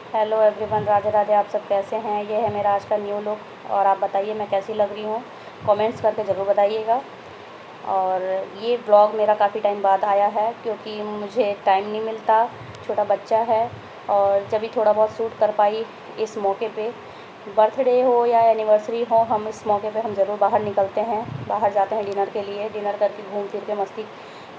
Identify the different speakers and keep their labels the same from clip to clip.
Speaker 1: Hello everyone, Radhe Radhe. आप सब कैसे हैं? ये है मेरा आज का न्यू लुक और आप बताइए मैं कैसी लग रही हूँ। कमेंट्स करके ज़रूर बताइएगा। और ये ब्लॉग मेरा काफ़ी टाइम बाद आया है क्योंकि मुझे टाइम नहीं मिलता, छोटा बच्चा है। और जब भी थोड़ा बहुत शूट कर पाई इस मौके पे, बर्थडे हो या एनिवर्सरी हो, हम इस मौके पे हम ज़रूर बाहर निकलते हैं, बाहर जाते हैं डिनर के लिए। डिनर करके घूम फिर के मस्ती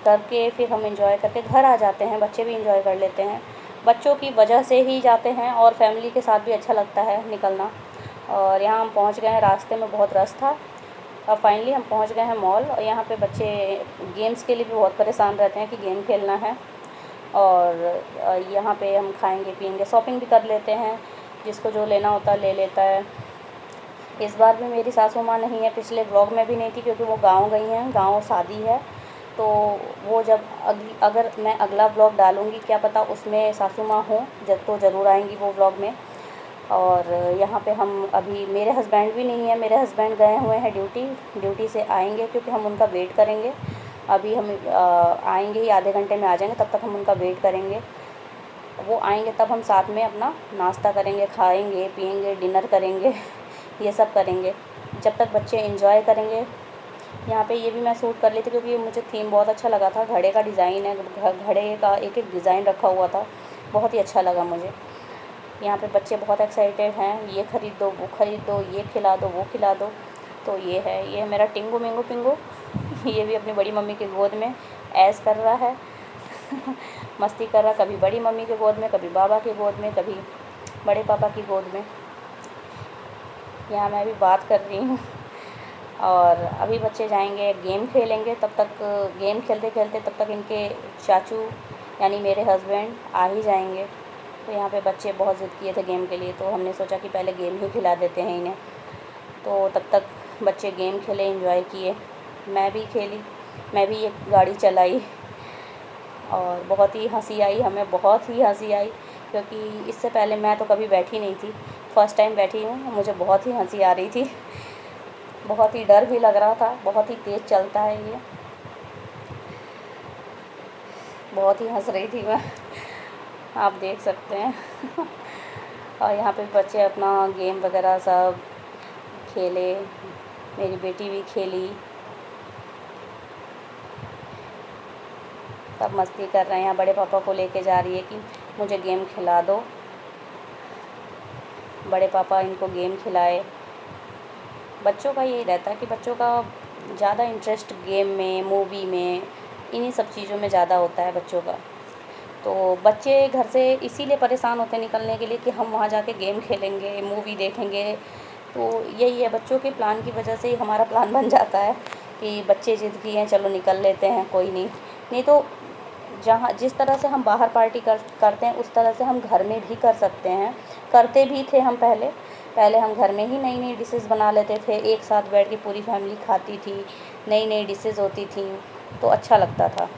Speaker 1: करके फिर हम एंजॉय करके घर आ जाते हैं। बच्चे भी एंजॉय कर लेते हैं, बच्चों की वजह से ही जाते हैं और फैमिली के साथ भी अच्छा लगता है निकलना। और यहाँ हम पहुँच गए हैं, रास्ते में बहुत रश था और फाइनली हम पहुँच गए हैं मॉल। और यहाँ पे बच्चे गेम्स के लिए भी बहुत परेशान रहते हैं कि गेम खेलना है। और यहाँ पे हम खाएंगे पिएंगे, शॉपिंग भी कर लेते हैं, जिसको जो लेना होता है ले लेता है। इस बार भी मेरी सासू माँ नहीं है, पिछले व्लॉग में भी नहीं थी क्योंकि वो गाँव गई हैं, गाँव शादी है। तो वो जब अगर मैं अगला व्लॉग डालूँगी, क्या पता उसमें सासू माँ हों, जब तो ज़रूर आएंगी वो व्लॉग में। और यहाँ पे हम अभी, मेरे हस्बैंड भी नहीं है, मेरे हस्बैंड गए हुए हैं ड्यूटी से आएंगे क्योंकि हम उनका वेट करेंगे। अभी हम आएंगे ही, आधे घंटे में आ जाएंगे, तब तक हम उनका वेट करेंगे। वो आएंगे तब हम साथ में अपना नाश्ता करेंगे, खाएंगे पिएंगे, डिनर करेंगे, ये सब करेंगे जब तक बच्चे एंजॉय करेंगे। यहाँ पे ये भी मैं शूट कर ली थी क्योंकि मुझे थीम बहुत अच्छा लगा था। घड़े का डिज़ाइन है, घड़े का एक एक डिज़ाइन रखा हुआ था, बहुत ही अच्छा लगा मुझे। यहाँ पे बच्चे बहुत एक्साइटेड हैं, ये ख़रीद दो, वो ख़रीद दो, ये खिला दो, वो खिला दो। तो ये है मेरा टिंगू मिंगू पिंगू। ये भी अपनी बड़ी मम्मी की गोद में ऐश कर रहा है। मस्ती कर रहा, कभी बड़ी मम्मी की गोद में, कभी बाबा की गोद में, कभी बड़े पापा की गोद में। यहाँ मैं भी बात कर रही हूँ। और अभी बच्चे जाएंगे गेम खेलेंगे, तब तक गेम खेलते खेलते तब तक इनके चाचू यानी मेरे हस्बैंड आ ही जाएंगे। तो यहाँ पे बच्चे बहुत ज़िद किए थे गेम के लिए, तो हमने सोचा कि पहले गेम ही खिला देते हैं इन्हें। तो तब तक बच्चे गेम खेले, एंजॉय किए, मैं भी खेली, मैं भी ये गाड़ी चलाई। और बहुत ही हंसी आई, हमें बहुत ही हंसी आई क्योंकि इससे पहले मैं तो कभी बैठी नहीं थी, फ़र्स्ट टाइम बैठी हूँ। मुझे बहुत ही हंसी आ रही थी, बहुत ही डर भी लग रहा था, बहुत ही तेज़ चलता है ये। बहुत ही हंस रही थी मैं, आप देख सकते हैं। और यहाँ पे बच्चे अपना गेम वगैरह सब खेले, मेरी बेटी भी खेली, सब मस्ती कर रहे हैं। यहाँ बड़े पापा को लेके जा रही है कि मुझे गेम खिला दो, बड़े पापा इनको गेम खिलाए। बच्चों का यही रहता है कि बच्चों का ज़्यादा इंटरेस्ट गेम में, मूवी में, इन्हीं सब चीज़ों में ज़्यादा होता है बच्चों का। तो बच्चे घर से इसीलिए परेशान होते हैं निकलने के लिए कि हम वहाँ जाके गेम खेलेंगे, मूवी देखेंगे। तो यही है, बच्चों के प्लान की वजह से ही हमारा प्लान बन जाता है कि बच्चे ज़िद किए हैं, चलो निकल लेते हैं, कोई नहीं। नहीं तो जहाँ जिस तरह से हम बाहर पार्टी करते हैं उस तरह से हम घर में भी कर सकते हैं, करते भी थे हम पहले हम घर में ही नई नई डिशेज़ बना लेते थे, एक साथ बैठ के पूरी फैमिली खाती थी, नई नई डिशेज़ होती थी, तो अच्छा लगता था।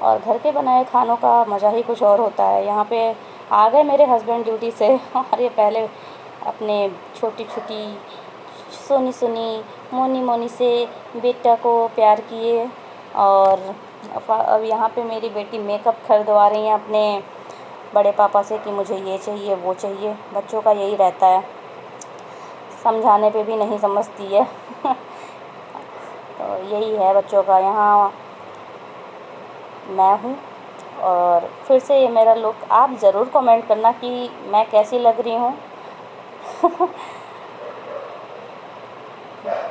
Speaker 1: और घर के बनाए खानों का मज़ा ही कुछ और होता है। यहाँ पे आ गए मेरे हस्बैंड ड्यूटी से और ये पहले अपने छोटी छोटी सोनी सोनी मोनी मोनी से बेटा को प्यार किए। और अब यहाँ पे मेरी बेटी मेकअप खरीदवा रही हैं अपने बड़े पापा से कि मुझे ये चाहिए वो चाहिए। बच्चों का यही रहता है, समझाने पे भी नहीं समझती है। तो यही है बच्चों का। यहाँ मैं हूँ और फिर से ये मेरा लुक, आप ज़रूर कमेंट करना कि मैं कैसी लग रही हूँ।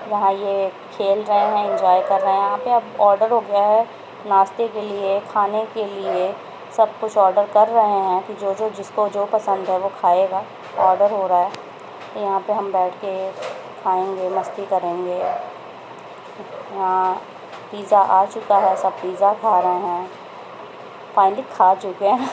Speaker 1: यहाँ ये खेल रहे हैं, एंजॉय कर रहे हैं। यहाँ पे अब ऑर्डर हो गया है नाश्ते के लिए, खाने के लिए, सब कुछ ऑर्डर कर रहे हैं कि जो जो जिसको जो पसंद है वो खाएगा, ऑर्डर हो रहा है। तो यहाँ पे हम बैठ के खाएंगे, मस्ती करेंगे। यहाँ पिज़्ज़ा आ चुका है, सब पिज़्ज़ा खा रहे हैं, फाइनली खा चुके हैं।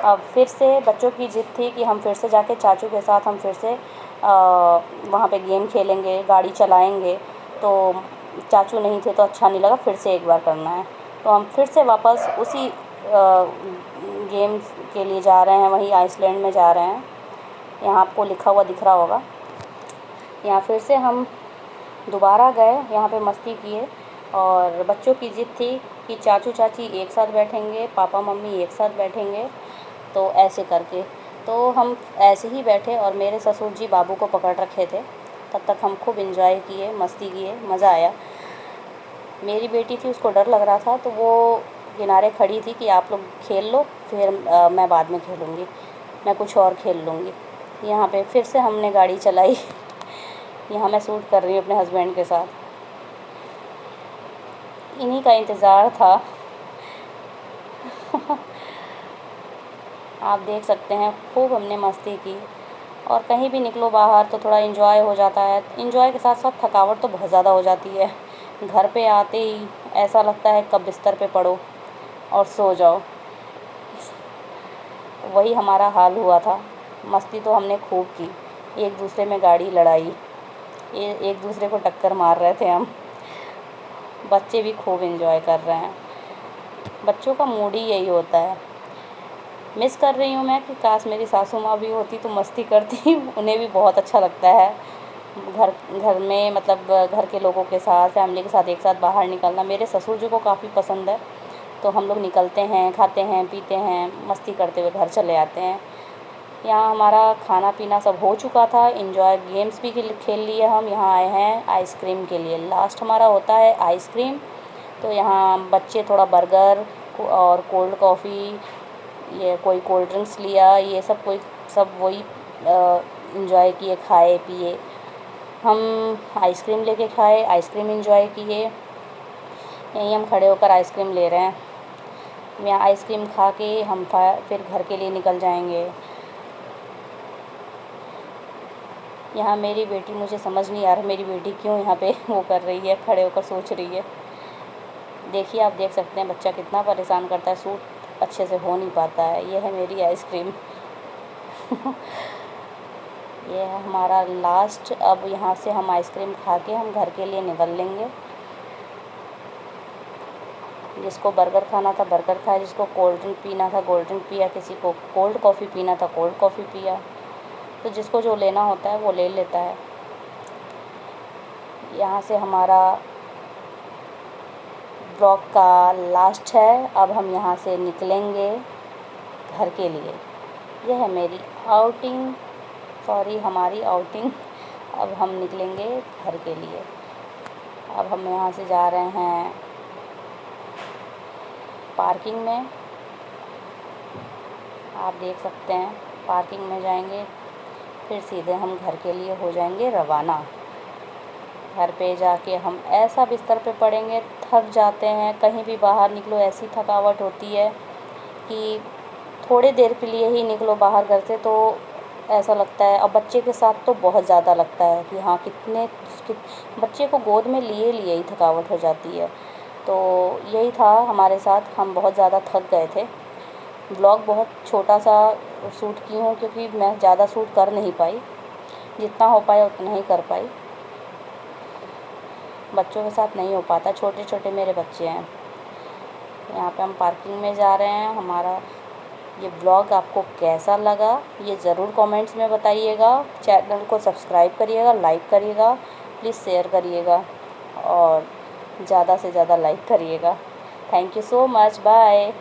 Speaker 1: अब फिर से बच्चों की ज़िद थी कि हम फिर से जाके चाचू के साथ हम फिर से वहाँ पे गेम खेलेंगे, गाड़ी चलाएंगे। तो चाचू नहीं थे तो अच्छा नहीं लगा, फिर से एक बार करना है। तो हम फिर से वापस उसी गेम के लिए जा रहे हैं, वहीं आइसलैंड में जा रहे हैं। यहाँ आपको लिखा हुआ दिख रहा होगा। यहाँ फिर से हम दोबारा गए, यहाँ पे मस्ती किए। और बच्चों की ज़िद थी कि चाचू चाची एक साथ बैठेंगे, पापा मम्मी एक साथ बैठेंगे। तो ऐसे करके तो हम ऐसे ही बैठे और मेरे ससुर जी बाबू को पकड़ रखे थे। तब तक हम खूब एंजॉय किए, मस्ती किए, मज़ा आया। मेरी बेटी थी, उसको डर लग रहा था, तो वो किनारे खड़ी थी कि आप लोग खेल लो, फिर मैं बाद में खेलूँगी, मैं कुछ और खेल लूँगी। यहाँ पे फिर से हमने गाड़ी चलाई। यहाँ मैं शूट कर रही हूँ अपने हस्बैंड के साथ। इन्हीं का इंतज़ार था। आप देख सकते हैं, खूब हमने मस्ती की। और कहीं भी निकलो बाहर तो थोड़ा एंजॉय हो जाता है। एंजॉय के साथ साथ थकावट तो बहुत ज़्यादा हो जाती है। घर पे आते ही ऐसा लगता है कब बिस्तर पे पड़ो और सो जाओ। वही हमारा हाल हुआ था। मस्ती तो हमने खूब की, एक दूसरे में गाड़ी लड़ाई, एक दूसरे को टक्कर मार रहे थे हम। बच्चे भी खूब एंजॉय कर रहे हैं। बच्चों का मूड ही यही होता है। मिस कर रही हूँ मैं कि काश मेरी सासू माँ भी होती तो मस्ती करती। उन्हें भी बहुत अच्छा लगता है घर घर में, मतलब घर के लोगों के साथ, फैमिली के साथ एक साथ बाहर निकलना। मेरे ससुर जी को काफ़ी पसंद है, तो हम लोग निकलते हैं, खाते हैं, पीते हैं, मस्ती करते हुए घर चले आते हैं। यहाँ हमारा खाना पीना सब हो चुका था, एंजॉय गेम्स भी खेल लिए हम। यहाँ आए हैं आइसक्रीम के लिए, लास्ट हमारा होता है आइसक्रीम। तो यहाँ बच्चे थोड़ा बर्गर और कोल्ड कॉफ़ी, ये कोई कोल्ड ड्रिंक्स लिया, ये सब कोई सब वही एंजॉय किए, खाए पिए। हम आइसक्रीम लेके खाए, आइसक्रीम एंजॉय किए। यहीं हम खड़े होकर आइसक्रीम ले रहे हैं। यहाँ आइसक्रीम खा के हम फिर घर के लिए निकल जाएंगे। यहाँ मेरी बेटी, मुझे समझ नहीं आ रहा मेरी बेटी क्यों यहाँ पे वो कर रही है, खड़े होकर सोच रही है। देखिए, आप देख सकते हैं बच्चा कितना परेशान करता है, सूट अच्छे से हो नहीं पाता है। ये है मेरी आइसक्रीम। ये है हमारा लास्ट। अब यहाँ से हम आइसक्रीम खा के हम घर के लिए निकल लेंगे। जिसको बर्गर खाना था बर्गर खाया, जिसको कोल्ड ड्रिंक पीना था कोल्ड ड्रिंक पिया, किसी को कोल्ड कॉफ़ी पीना था कोल्ड कॉफ़ी पिया। तो जिसको जो लेना होता है वो ले लेता है। यहाँ से हमारा ब्लॉग का लास्ट है। अब हम यहाँ से निकलेंगे घर के लिए। यह है मेरी आउटिंग, हमारी आउटिंग। अब हम निकलेंगे घर के लिए। अब हम यहाँ से जा रहे हैं पार्किंग में। आप देख सकते हैं, पार्किंग में जाएंगे, फिर सीधे हम घर के लिए हो जाएंगे रवाना। घर पे जाके हम ऐसा बिस्तर पे पड़ेंगे, थक जाते हैं। कहीं भी बाहर निकलो ऐसी थकावट होती है कि थोड़ी देर के लिए ही निकलो बाहर घर से तो ऐसा लगता है। अब बच्चे के साथ तो बहुत ज़्यादा लगता है कि हाँ बच्चे को गोद में लिए लिए ही थकावट हो जाती है। तो यही था हमारे साथ, हम बहुत ज़्यादा थक गए थे। ब्लॉग बहुत छोटा सा शूट की हूँ क्योंकि मैं ज़्यादा शूट कर नहीं पाई, जितना हो पाया उतना ही कर पाई। बच्चों के साथ नहीं हो पाता, छोटे छोटे मेरे बच्चे हैं। यहाँ पे हम पार्किंग में जा रहे हैं। हमारा ये ब्लॉग आपको कैसा लगा ये ज़रूर कमेंट्स में बताइएगा। चैनल को सब्सक्राइब करिएगा, लाइक करिएगा, प्लीज़ शेयर करिएगा और ज़्यादा से ज़्यादा लाइक करिएगा। Thank you so much, bye.